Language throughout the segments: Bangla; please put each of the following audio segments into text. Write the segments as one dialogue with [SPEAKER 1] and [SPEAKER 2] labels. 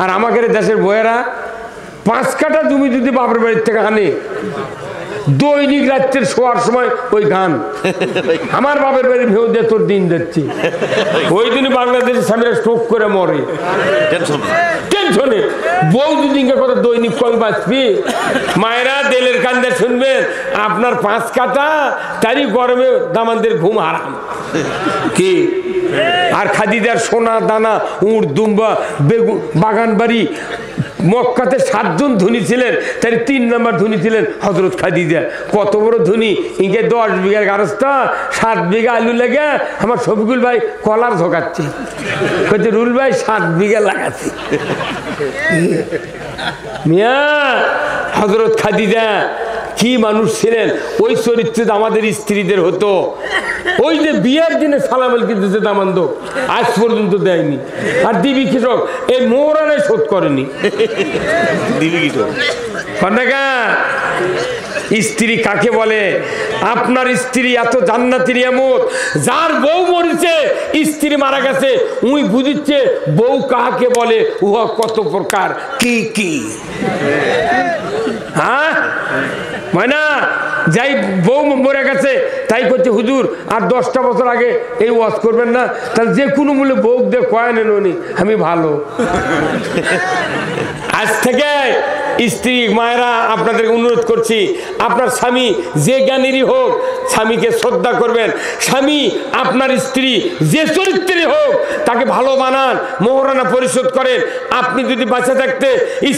[SPEAKER 1] আর আমাদের দেশের বইয়েরা 5 কাঠা জমি যদি বাপের বাড়ির থেকে আনে, দৈনিক রাত্রের শোয়ার সময় ওই গান, আমার বাপের বাড়ি ভেউ দিয়ে তোর দিন যাচ্ছে। ওই দিনই বাংলাদেশের স্বামীরা স্ট্রোক করে মরে টেনশনে। বউ যদি কথা দৈনিক কম বাঁচবি। মায়েরা দেলের কান্দে শুনবেন, আপনার 5 কাঠা তারই গরমে দামানদের ঘুম হারাম কি। আর খাদিজার সোনা দানা, উঁট দুম্বা, বেগুন বাগান বাড়ি। মক্কাতে 7 জন ধনী ছিলেন, তার 3 নম্বর ধনী ছিলেন হযরত খাদিজা। কত বড় ধনী! ইনকে 10 বিঘার গারস্থা, 7 বিঘা আলু লেগে আমার শফিকুল ভাই কলার ঝোকাচ্ছে, বলছে রুল ভাই 7 বিঘা লাগাচ্ছি। মিয়া হযরত খাদিজা কি মানুষ ছিলেন! ওই চরিত্রে আমাদের স্ত্রীদের হতো। ওই যে বিয়ের দিনে সালামেল কিন্তু দামান্দ আজ পর্যন্ত দেয়নি। আর দিবি কৃষক এই মোহরানায় শোধ করেনি। দিবি কৃষক স্ত্রী কাকে বলে? আপনার স্ত্রী এত জান্নাতি নিয়ামত, যার বউ মরেছে, স্ত্রী মারা গেছে, উই বুঝিচ্ছে বউ কাকে বলে, উহা কত প্রকার কি কি। হ্যাঁ না, যাই বউ মরে গেছে তাই করছে হুজুর আর 10টা বছর আগে এই ওয়াজ করবেন না, তাহলে যে কোনো মূল্যে বউ দিয়ে কয় নেন উনি আমি ভালো। আজ থেকে স্ত্রী মায়েরা আপনাদের অনুরোধ করছি, আপনার স্বামী যে জ্ঞানেরই হোক স্বামীকে শ্রদ্ধা করবেন। স্বামী আপনার স্ত্রী যে চরিত্রেরই হোক তাকে ভালো বানান, মোহরানা পরিশোধ করেন। আপনি যদি বাঁচে থাকতে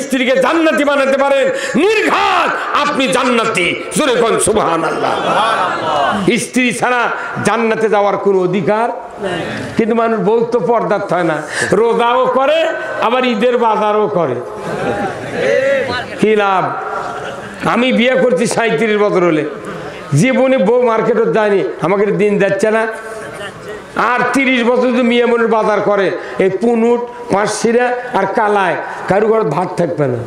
[SPEAKER 1] স্ত্রীকে জান্নাতি বানাতে পারেন, নির্ঘাত আপনি জান্নাতি। জোরে কোন সুবহানাল্লাহ। স্ত্রী ছাড়া জান্নাতে যাওয়ার কোনো অধিকার। কিন্তু মানুষ বউ তো পর্দার হয় না, রোজাও করে আবার ঈদের বাজারও করে। কি লাভ? আমি বিয়ে করছি 37 বছর হলে, জীবনে বউ মার্কেটে যায়নি, আমাকে দিন যাচ্ছে না। আর 30 বছর যদি মেয়ে মনের বাজার করে, এই পুনুট পাঁচশিরা আর কালায় কারু ঘর ভাত থাকবে না।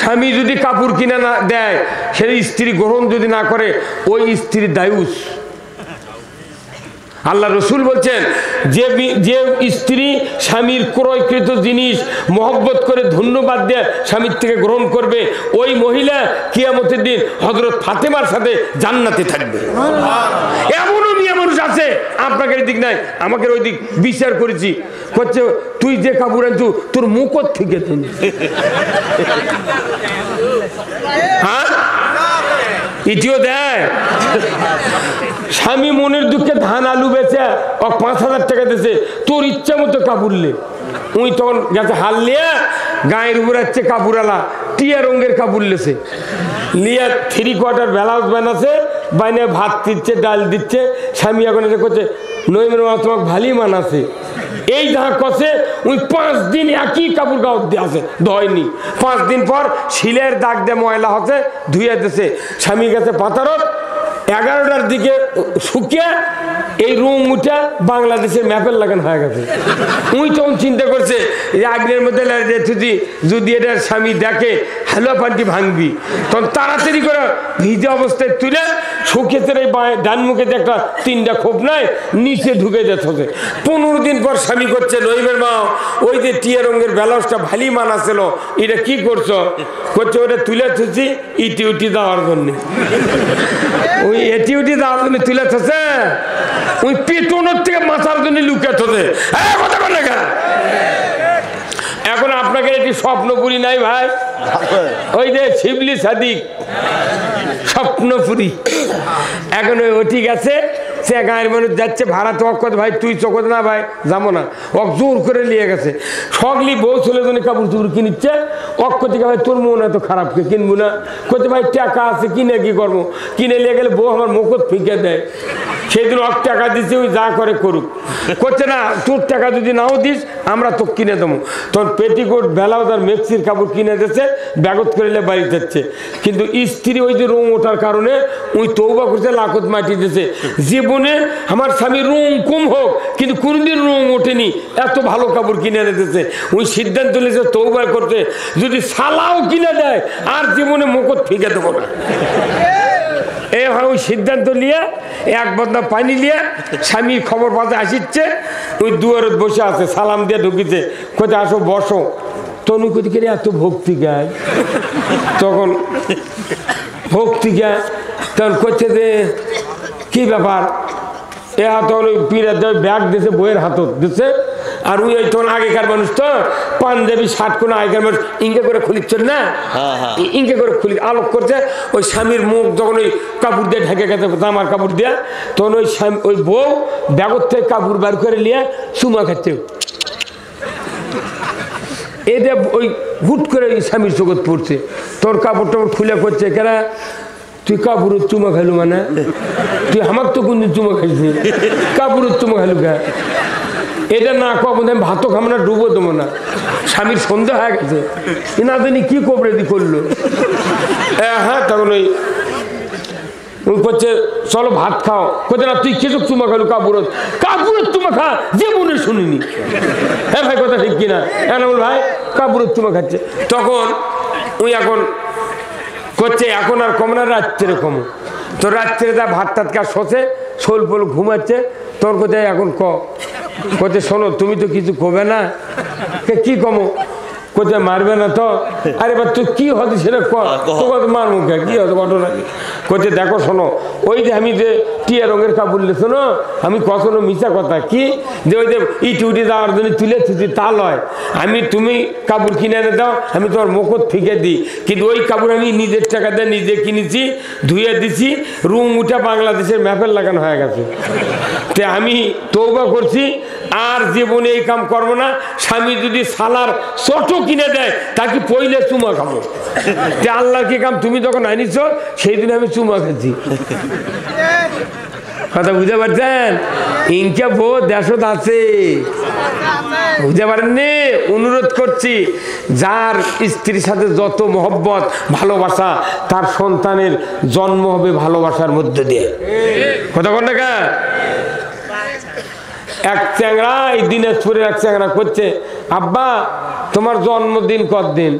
[SPEAKER 1] স্বামী যদি কাপড় কিনে না দেয়, সেই স্ত্রী গ্রহণ যদি না করে, ওই স্ত্রী দায়ুস। আল্লাহ রসুল বলছেন যে স্ত্রী স্বামীর ক্রয়কৃত জিনিস মহব্বত করে ধন্যবাদ দিয়ে স্বামীর থেকে গ্রহণ করবে, ওই মহিলা কিয়ামতের দিন হযরত ফাতেমার সাথে জান্নাতে থাকবে। এমনও মেয়ে মানুষ আছে আপনাকে দিক নাই, আমাকে ওই দিক বিচার করেছি, করছে তুই যে কাপড় আনছু তোর মুখ থেকে হ্যাঁ ইটিও দেয়। স্বামী মনের দুঃখে ধান আলু বেচে 5,000 টাকা দিয়েছে, তোর ইচ্ছা মতো কাপড় লে। উই তখন গেছে হাল লিয়া গায়ের উপর যাচ্ছে কাপড়ালা, টিয়া রঙের কাপড় লেছে, লিয়া 3 কোয়ার্টার ব্লাউজ বানাচ্ছে, বাইনে ভাত দিচ্ছে ডাল দিচ্ছে। স্বামী এখন এসে করছে নইমের মা তোমাকে ভালোই মানাছে। এই দেখা কষে ওই 5 দিন একই কাপড় গাও দিয়ে আসে, ধয়নি। 5 দিন পর শিলের দাগ দিয়ে ময়লা হচ্ছে, ধুয়ে দিছে। স্বামী গেছে পাতারত, 11টার দিকে শুকিয়ে এই রুম উঠা বাংলাদেশের ম্যাপের লাগান হয়ে গেছে। উই তখন চিন্তা করছে যে আগ্নের মধ্যে যদি এটার স্বামী দেখে হ্যালো পান্টি ভাঙবি, তখন তাড়াতাড়ি করে ভিজে অবস্থায় তুলে শুকিয়েছে এই ডান মুখে একটা 3টা খোপ নাই নিচে ঢুকে যেতে। 15 দিন পর স্বামী করছে নইমের মা ওই যে টিয়া রঙের ব্লাউজটা ভালি মানাছিল, এটা কি করছো? করছে ওটা তুলে থুছি ইটি উটি দেওয়ার জন্য। ওই এটি উটি দেওয়ার জন্য তুলে থছে, ওই পেটনের থেকে মাথার জন্য লুকে থছে। কথা বল না। এখন আপনাকে এটি স্বপ্নপুরি নাই ভাই, ওই যে শিবলি সাদিক স্বপ্নপুরি। এখন ওই ওটি গেছে, সে গায়ের মানুষ যাচ্ছে ভাড়া তো অকত ভাই তুই চকত না ভাই যাবো না, অক জোর করে নিয়ে গেছে। সকলি বউ ছেলে জন্য কাপড় চুপড় কিনিচ্ছে, অক্ষ থেকে ভাই তোর মন এত খারাপ কে কিনবো না? করছে ভাই টাকা আছে কিনে কি করবো, কিনে নিয়ে গেলে বউ আমার মুখত ফিকে দেয়। সেদিন অক টাকা দিচ্ছে, ওই যা করে করুক। করছে না তোর টাকা যদি নাও দিস আমরা তো কিনে দেবো। তখন পেটিকোট ব্লাউজ আর মেক্সির কাপড় কিনে দিচ্ছে, ব্যাগত করে বাড়ি যাচ্ছে। কিন্তু স্ত্রী ওই যে রুম ওঠার কারণে ওই তৌবা করছে, লাখত মাটি দিয়েছে। জীবনে আমার স্বামী রুম কম হোক কিন্তু কোনদিন রুম ওঠেনি, এত ভালো কাপড় কিনে এনে দিয়েছে। ওই সিদ্ধান্ত নিয়েছে তৌবা করতে, যদি সালাও কিনে দেয় আর জীবনে মুখত ফিকে দেবো না। এ হয় ওই সিদ্ধান্ত নিয়ে এক বদনা পানি নিয়ে স্বামী খবর পাতে আসিচ্ছে, ওই দুয়ারত বসে আছে, সালাম দিয়ে ঢুকিছে, কোথায় আসো বসো। তনু কোথায় করে এত ভক্তি গায়, তখন ভক্তি গায়, তখন করছে যে কি ব্যাপার, এ তখন ওই পীরের ব্যাগ দিয়েছে, বইয়ের হাতত দিচ্ছে, আর ওই তখন আগেকার মানুষ তো পাঞ্জাবি শার্ট কোনো আগেকার মানুষ ইঙ্গে করে খুলিচ্ছেন না, ইঙ্গে করে খুলি আলোক করছে। ওই স্বামীর মুখ যখন ওই কাপড় দিয়ে ঢেকে গেছে, জামার কাপড় দিয়ে, তখন ওই ওই বউ ব্যাগর থেকে কাপড় বার করে নিয়ে চুমা খাচ্ছে। এটা ওই হুট করে ওই স্বামীর চোখত পড়ছে, তোর কাপড় টাপড় খুলে করছে, কেনা তুই কাপড়ের চুমা খাইলু মানে, তুই আমার তো কোনদিন চুমা খাইছি, কাপড়ের চুমা খাইলু খা, এটা না কখন আমি ভাতও খাবো না, ডুবো দেবো না। স্বামীর সন্ধ্যা হয়ে গেছে, না জানি কি কোবরেদি করলো। হ্যাঁ তখন ওই করছে চলো ভাত খাও, কোথায় না তুই কিছু চুমা খাইলু কাপড়ের, কাপড়ের চুমা খা, যে মনে শুনিনি। হ্যাঁ ভাই কথা ঠিক কিনা, হ্যাঁ বল ভাই কাপড়ের চুমা খাচ্ছে। তখন ওই এখন করছে এখন আর কম না, রাত্রে কম, তো রাত্রে তা ভাত টাত কা শোষে শোল পোল ঘুমাচ্ছে। তোর কোথায় এখন কোথায় শোনো তুমি তো কিছু কবে না, কি কমো কোথায় মারবে না তো, আরে বা তুই কি হতে সেটা তোকে মার মুখে কি হতো ঘটনা কি করছে। দেখো শোনো, ওই যে আমি যে টিয়া রঙের কাপড় লে শোনো, আমি কখনো মিশা কথা কি যে ওই যে ইটি উঠে যাওয়ার জন্য তুলে থুতি তা লয়, আমি তুমি কাপড় কিনে এনে দাও, আমি তোমার মুখত ফিকে দিই, কিন্তু ওই কাপড় আমি নিজের টাকা দিয়ে নিজে কিনেছি, ধুয়ে দিছি, রুম উঠে বাংলাদেশের ম্যাপের লাগানো হয়ে গেছে। তে আমি তৌবা করছি, আর জীবনে এই কাম করবো না। স্বামী যদি সালার চটো কিনে দেয় তাকে পইলে চুমা খাবো, যে আল্লাহর কি কাম তুমি যখন আনিছ সেই দিন আমি চুমা খেয়েছি। কথা বুঝতে পারছেন? ইনকা বউ দেশত আছে, বুঝতে পারেননি? অনুরোধ করছি, যার স্ত্রীর সাথে যত মহব্বত ভালোবাসা, তার সন্তানের জন্ম হবে ভালোবাসার মধ্যে দিয়ে। কথা কোন টাকা এক চ্যাংড়া এই দিনাজপুরের এক চ্যাংড়া করছে, আব্বা তোমার জন্মদিন কতদিন?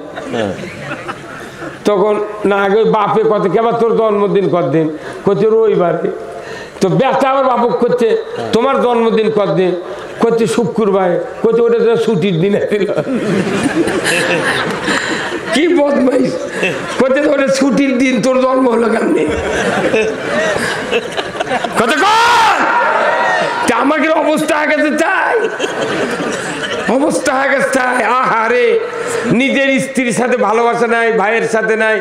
[SPEAKER 1] তখন না আগে বাপে কত কেবার তোর জন্মদিন কতদিন? করছে রবিবারে। তো বেটা আবার বাপক করছে তোমার জন্মদিন কতদিন? করছে শুক্রবারে। করছে ওটা তো ছুটির দিন ছিল। কি বদমাইশ, করছে ওটা ছুটির দিন, তোর জন্ম হলো কেমনি? কত আমাকে অবস্থা হয়ে গেছে, তাই অবস্থা হয়ে গেছে। তাই আহারে, নিজের স্ত্রীর সাথে ভালোবাসা নাই, ভাইয়ের সাথে নাই,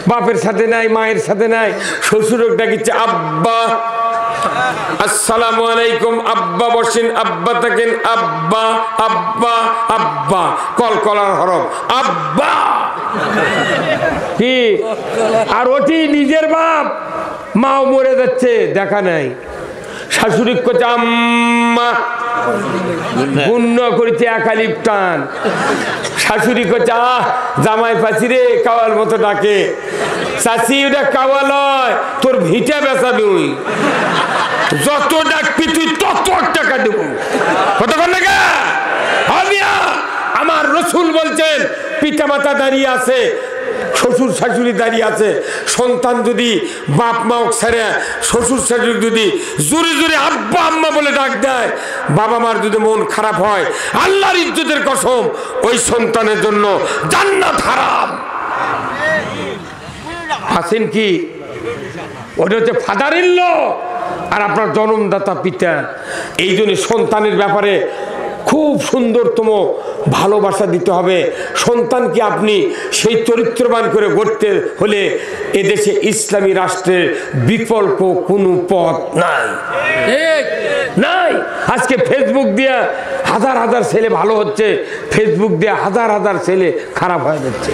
[SPEAKER 1] বাপের সাথে নাই, মায়ের সাথে নাই, শ্বশুরক ডাকিচ্ছে আব্বা, আসসালামু আলাইকুম, আব্বা বসেন, আব্বা থাকেন, আব্বা আব্বা আব্বা, কলকলার হরফ আব্বা। কি আর ওটি নিজের বাপ, মাও মরে যাচ্ছে, দেখা নাই। শাশুড়ি করছে আম্মা, গুণ্য করেছে একালিপ টান। শাশুড়ি করছে আহ জামাই পাচ্ছি রে, কাওয়াল মতো ডাকে। চাষি ওটা কাওয়া লয়, তোর ভিটা বেচাবি, ওই যত ডাকবি তুই তত টাকা দেব। কতক্ষণ টাকা? আমার রসুল বলছেন পিতা মাতা দাঁড়িয়ে আছে, শ্বশুর শাশুড়ি দাঁড়িয়ে আছে, সন্তান যদি বাপ মা ছেড়ে শ্বশুর শাশুড়ি যদি জোরে জোরে আব্বা আম্মা বলে ডাক দেয়, বাবা মার যদি মন খারাপ হয়, আল্লাহর ইজ্জতের কসম ওই সন্তানের জন্য জান্নাত হারাম। আছেন কি? ওটা হচ্ছে ফাদার ইন ল, আর আপনার জন্মদাতা পিতা। এই জন্য সন্তানের ব্যাপারে খুব সুন্দরতম ভালোবাসা দিতে হবে। সন্তানকে আপনি সেই চরিত্রবান করে গড়তে হলে এদেশে ইসলামী রাষ্ট্রের বিকল্প কোনো পথ নাই, নাই। আজকে ফেসবুক দিয়ে হাজার হাজার ছেলে ভালো হচ্ছে, ফেসবুক দিয়ে হাজার হাজার ছেলে খারাপ হয়ে যাচ্ছে।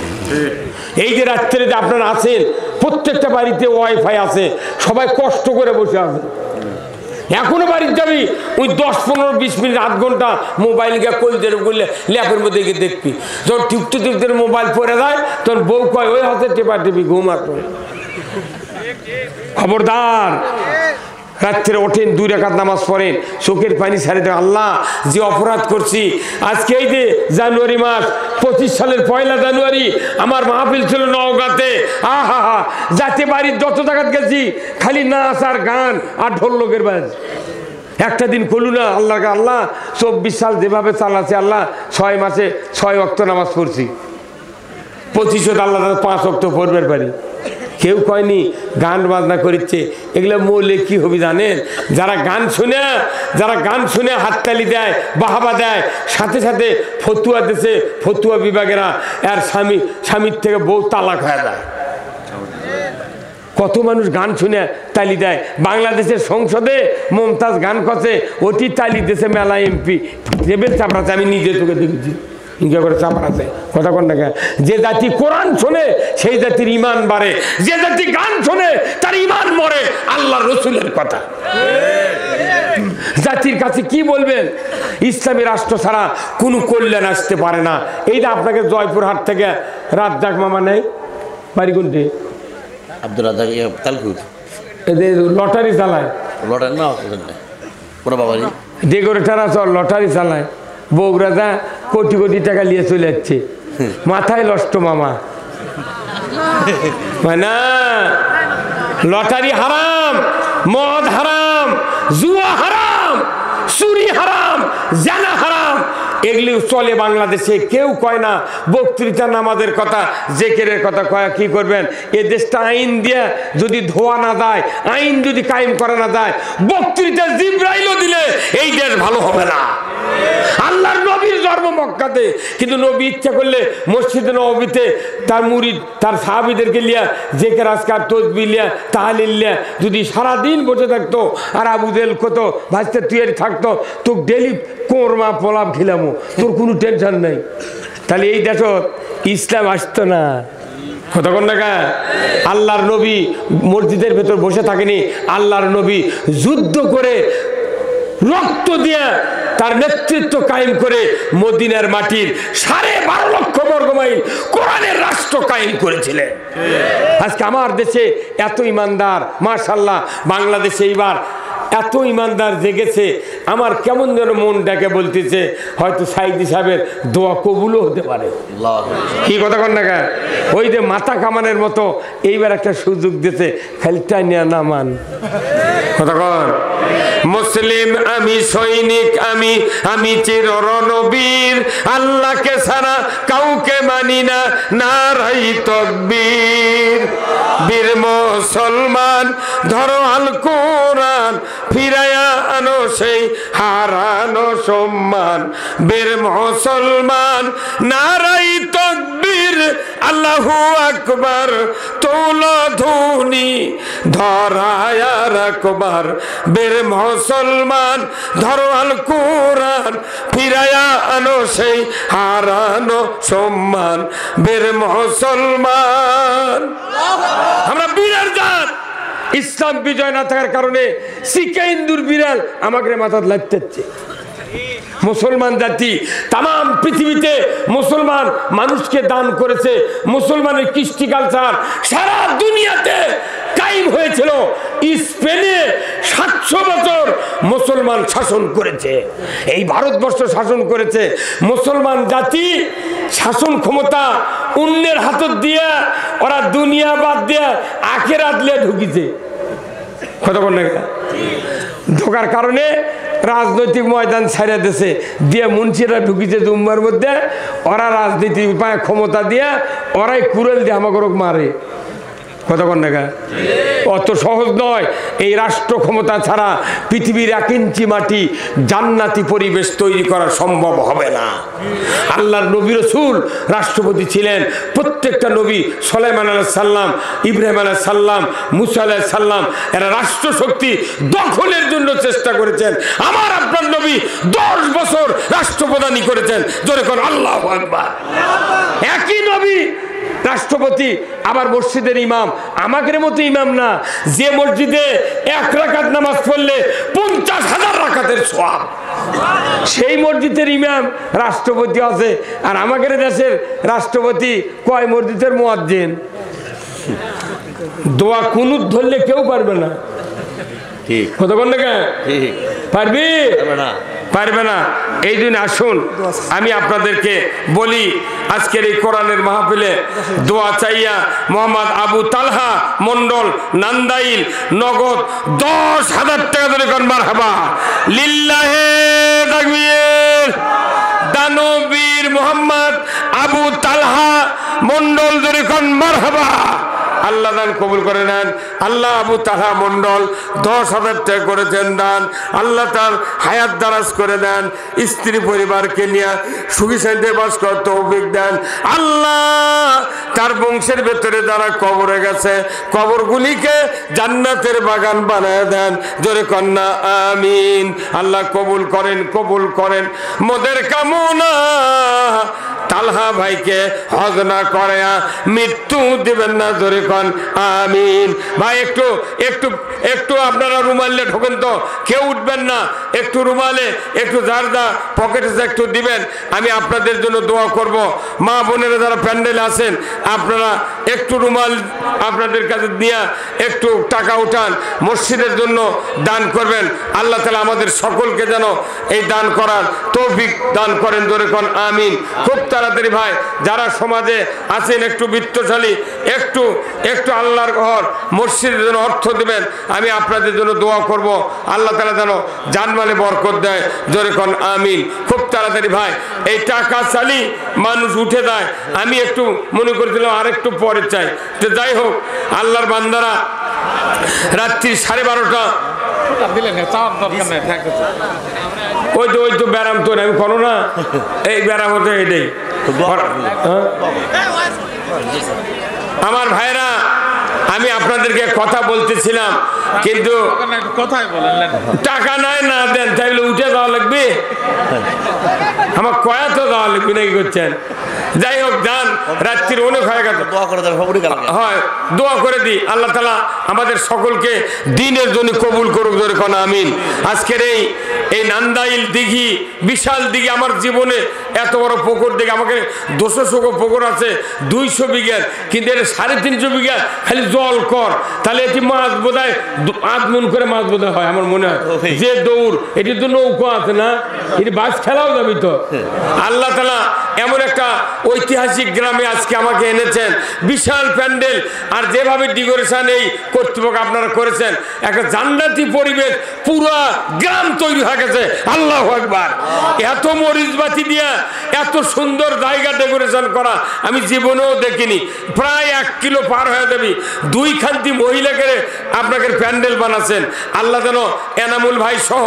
[SPEAKER 1] এই যে রাত্রে যে আপনারা আছেন, প্রত্যেকটা বাড়িতে ওয়াইফাই আছে, সবাই কষ্ট করে বসে আছে। এখনো বাড়ির যাবি, ওই 10-15-20 মিনিট আধ ঘন্টা মোবাইল গিয়ে কলদের করলে ল্যাপের মধ্যে গিয়ে দেখবি। যখন টিপতে টিপতে মোবাইল পড়ে যায়, তখন বউ কয় ওই হাতে টেপা টেপি ঘুম আসবে। খবরদার, রাত্রে ওঠেন, 2 রাকাত নামাজ পড়েন, চোখের পানি ছাড়ে দেন, আল্লাহ যে অপরাধ করছি। আজকে এই যে জানুয়ারি মাস 25 সালের 1 জানুয়ারি আমার মাহফিল ছিল নওগাঁতে। আহা হা, যাতে বাড়ির যত জায়গা গেছি খালি নাচ আর গান আর ঢোল লোকের বাজ। একটা দিন করলু না আল্লাহকে, আল্লাহ 24 সাল যেভাবে চালাচ্ছে, আল্লাহ 6 মাসে 6 ওয়াক্ত নামাজ পড়ছি, 25 আল্লাহ 5 ওয়াক্ত পড়বার পারি। কেউ কয়নি গান বাজনা করিচ্ছে, এগুলো মৌলে কি হবে জানেন? যারা গান শুনে হাততালি দেয়, বাহাবা দেয়, সাথে সাথে ফতুয়া দিছে ফতুয়া বিভাগেরা, আর স্বামীর থেকে বউ তালাক হয়ে যায়। কত মানুষ গান শুনে তালি দেয়। বাংলাদেশের সংসদে মমতাজ গান করছে, ওটি তালি দিয়েছে মেলা এমপি, দেবের চাপড়াচ্ছে, আমি নিজে তোকে দেখেছি করে চাপড়াচ্ছে। কথা কন না, যে জাতি কোরআন শোনে সেই জাতির ইমান বাড়ে, যে জাতি গান শোনে তার ইমান মরে। আল্লাহ রসুলের কথা। জাতির কাছে কি বলবেন? ইসলামী রাষ্ট্র ছাড়া কোনো কল্যাণ আসতে পারে না। এইটা আপনাকে জয়পুরহাট থেকে রাজ্জাক মামা নেই, বাড়ি কোনটি?
[SPEAKER 2] আব্দুল রাজ্জাক তালকুদ,
[SPEAKER 1] এদের লটারি চালায়।
[SPEAKER 2] লটারি না পুরো বাবারি
[SPEAKER 1] ডেকোরেটার আছে, লটারি চালায়। বউরা যা কোটি কোটি টাকা নিয়ে চলে যাচ্ছে, মাথায় নষ্ট মামা। না, লটারি হারাম, মদ হারাম, জুয়া হারাম, চুরি হারাম, জানা হারাম, এগুলি চলে বাংলাদেশে। কেউ কয় না বক্তৃতা নামাজের কথা, জেকেরের কথা কয়। কি করবেন? এ দেশটা আইন দিয়ে যদি ধোয়া না যায়, আইন যদি কায়েম করা না যায়, বক্তৃতা জিবরাইলও দিলে এই দেশ ভালো হবে না। আল্লাহর নবীর জন্ম মক্কাতে, কিন্তু নবী ইচ্ছা করলে মসজিদে নববীতে তার মুরিদ, তার সাহাবীদেরকে লিয়া জেকের আজকার তসবিহ লিয়া তাহলিল লিয়া যদি সারাদিন বসে থাকতো, আর আবু জেহেল কত ভাজতে তুইয়ারি থাকতো, তো ডেলি কোরমা পোলাপ খিলামো, তোর কোনো টেনশন নাই, তাহলে এই দেশ ইসলাম আসতো না। কতক্ষণ টাকা? আল্লাহর নবী মসজিদের ভেতর বসে থাকেনি, আল্লাহর নবী যুদ্ধ করে রক্ত দিয়ে তার নেতৃত্ব কায়েম করে মদিনার মাটির 12.5 লক্ষ বর্গ মাইল কোরআনের রাষ্ট্র কায়েম করেছিলেন। আজকে আমার দেশে এত ইমানদার, মাশাআল্লাহ, বাংলাদেশে এইবার এত ইমানদার জেগেছে, আমার কেমন যেন মন ডাকে বলতেছে হয়তো সাইদি সাহেবের দোয়া কবুলও হতে পারে। কি কথা কন না? ওই যে মাথা কামানের মতো এইবার একটা সুযোগ দিয়েছে, খালি টাইনিয়া না মান। কথা কন। মুসলিম আমি, সৈনিক আমি, আমি চির রণবীর, আল্লাহকে ছাড়া কাউকে মানি না, নারাই তাকবীর। বীর মুসলমান ধরো আল কোরআন, ফিরায়া আনো সেই হারানো সম্মান। বীর মুসলমান নারাই তাকবীর, আল্লাহু আকবার, তোলা ধ্বনি ধরায়া রাখবার। বীর মুসলমান ধরো আল কোরআন, ফিরায়া আনো সেই হারানো সম্মান। বীর মুসলমান, আমরা বীরের জাত। ইসলাম বিজয় না থাকার কারণে শিকা হিন্দুর বিড়াল আমাকে মাথা লাগতেছে। মুসলমান জাতি তাম পৃথিবীতে মুসলমান মানুষকে দান করেছে। মুসলমানের কৃষ্টি কালচার সারা দুনিয়াতে কায়েম হয়েছিল। স্পেনে 700 বছর মুসলমান শাসন করেছে, এই ভারতবর্ষ শাসন করেছে। মুসলমান জাতি শাসন ক্ষমতা অন্যের হাত দিয়ে ওরা দুনিয়া বাদ দিয়ে আখেরাত লিয়ে ঢুকিছে। কতক্ষণ ঢোকার কারণে রাজনৈতিক ময়দান ছাড়া দিয়েছে, দিয়ে মুন্সিরা ঢুকিছে জুম্মার মধ্যে। ওরা রাজনীতি উপায় ক্ষমতা দিয়ে ওরাই কুড়েল দিয়ে আমাকে মারে। কতক্ষণ দেখা অত সহজ নয়। এই রাষ্ট্র ক্ষমতা ছাড়া পৃথিবীর 1 ইঞ্চি মাটি জান্নাতি পরিবেশ তৈরি করা সম্ভব হবে না। আল্লাহর নবী রাসূল রাষ্ট্রপতি ছিলেন। প্রত্যেকটা নবী, সুলাইমান আলাইহিস সালাম, ইব্রাহিম আলাইহিস সালাম, মুসা আলাইহিস সালাম, এরা রাষ্ট্র শক্তি দখলের জন্য চেষ্টা করেছেন। আমার আপনার নবী 10 বছর রাষ্ট্রপ্রধানই করেছেন। জোরে কোন আল্লাহু আকবার। একই নবী রাষ্ট্রপতি, আবার মসজিদের ইমাম। আমাদের মতো ইমাম না, যে মসজিদে 1 রাকাত নামাজ পড়লে 50,000 রাকাতের সওয়াব, সেই মসজিদের ইমাম রাষ্ট্রপতি আছে। আর আমাদের দেশের রাষ্ট্রপতি কয় মসজিদের মুয়াজ্জিন। দোয়া কুনুত ধরলে কেউ পারবে না।
[SPEAKER 2] ঠিক।
[SPEAKER 1] কতক্ষণ না কেন
[SPEAKER 2] ঠিক
[SPEAKER 1] পারবি
[SPEAKER 2] পারবে না
[SPEAKER 1] পারবে না। এই দিন আসুন আমি আপনাদেরকে বলি, আজকের এই কোরআনের মাহফিলে দোয়া চাইয়া মোহাম্মদ আবু তালহা মন্ডল নান্দাইল নগদ 10,000 টাকা ধরে কোন মারহাবা লিল্লাহে তাকবীর। দানবীর মোহাম্মদ আবু তালহা মন্ডল ধরে কোন মারহাবা। আল্লাহ দান কবুল করে নেন। আল্লাহ আবু তালহা মন্ডল 10,000 টাকা করেছেন দান। আল্লাহ তার হায়াত দারাজ করে দেন, স্ত্রী পরিবারকে নিয়ে সুখী শান্তিতে বাস করার তৌফিক দেন। আল্লাহ তার বংশের ভেতরে যারা কবরে গেছে কবরগুলিকে জান্নাতের বাগান বানায় দেন, জোরে কন্যা আমিন। আল্লাহ কবুল করেন, কবুল করেন মোদের কামনা। তালহা ভাইকে হজ না করে মৃত্যু দিবেন না, জোরে কন আমিন। ভাই একটু একটু একটু আপনারা রুমালে ঢোকেন তো, কেউ উঠবেন না, একটু রুমালে একটু যার যা পকেটে একটু দিবেন। আমি আপনাদের জন্য দোয়া করব। মা বোনেরা যারা প্যান্ডেলে আছেন আপনারা একটু রুমাল আপনাদের কাছে নিয়ে একটু টাকা উঠান, মসজিদের জন্য দান করবেন। আল্লাহ তাআলা আমাদের সকলকে যেন এই দান করার তৌফিক দান করেন, জোরে কন আমিন। খুব তাড়াতাড়ি ভাই যারা সমাজে আছেন একটু বিত্তশালী, একটু একটু আল্লাহর ঘর মসজিদের জন্য অর্থ দিবেন। আমি আপনাদের জন্য দোয়া করব, আল্লাহ তাআলা যেন জানমালে বরকত দেয়, জোরে কন আমিন। খুব তাড়াতাড়ি ভাই এই টাকা চালি মানুষ উঠে দেয়, আমি একটু মনে করেছিলাম আর একটু পরে চাই। তো যাই হোক আল্লাহর বান্দারা রাত্রি 12:30 ওই তো ব্যারাম তো আমি করো না, এই ব্যারাম হতো এটাই। আমার ভাইরা আমি আপনাদেরকে কথা বলতেছিলাম, কিন্তু টাকা নাই না দেন তাইলে উঠে দেওয়া লাগবে, আমার কয়া তো দেওয়া লাগবে নাকি করছেন। যাই হোক যান, রাত্রির অনেক হয়ে গেছে, হয় দোয়া করে দিই আল্লাহ তাআলা আমাদের সকলকে দিনের জন্য কবুল করুক, জোরে কোন আমিন। আজকের এই নান্দাইল দিঘি বিশাল দিঘি, আমার জীবনে এত বড় পুকুর দিঘি, আমাকে 200 পুকুর আছে 200 বিঘার, কিন্তু এটা 350 বিঘা খালি জল কর, তাহলে এটি মাছ বোধহয় 8 মণ করে মাছ বোধহয় হয় আমার মনে হয়। যে দৌড় এটি তো নৌকা আছে না, এটি বাস খেলাও যাবি তো। আল্লাহ তাআলা এমন একটা ঐতিহাসিক গ্রামে আজকে আমাকে এনেছেন, বিশাল প্যান্ডেল, আর যেভাবে ডেকোরেশন এই কর্তৃপক্ষ আপনারা করেছেন, একটা জান্নাতি পরিবেশ, পুরো গ্রাম তৈরি হয়ে গেছে। আল্লাহু আকবার। এত মরিচবাতি দিয়া এত সুন্দর জায়গা ডেকোরেশন করা আমি জীবনেও দেখিনি। প্রায় 1 কিলো পার হয়ে যাবে, 2 খান্তি মহিলাকে আপনাকে প্যান্ডেল বানাচ্ছেন। আল্লাহ যেন এনামুল ভাই সহ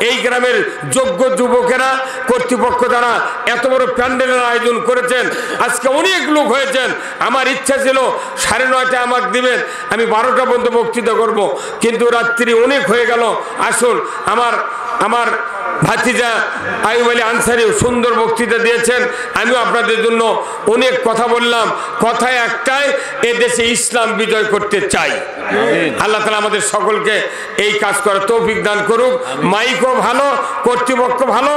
[SPEAKER 1] এই গ্রামের যোগ্য যুবকেরা কর্তৃপক্ষ যারা এত বড় প্যান্ডেলের আয়োজন করেছেন, আজকে অনেক লোক হয়েছেন। আমার ইচ্ছা ছিল 9:30 আমাকে দিবেন, আমি 12টা পর্যন্ত বক্তৃতা করব, কিন্তু রাত্রি অনেক হয়ে গেল। আসুন আমার ভাতিজা আইয়ুব আলী আনসারী সুন্দর বক্তৃতা দিয়েছেন, আমিও আপনাদের জন্য অনেক কথা বললাম। কথা একটাই, এ দেশে ইসলাম বিজয় করতে চাই। আল্লাহ তাআলা আমাদের সকলকে এই কাজ করার তৌফিক দান করুক। মাইকও ভালো, কর্তৃপক্ষ ভালো।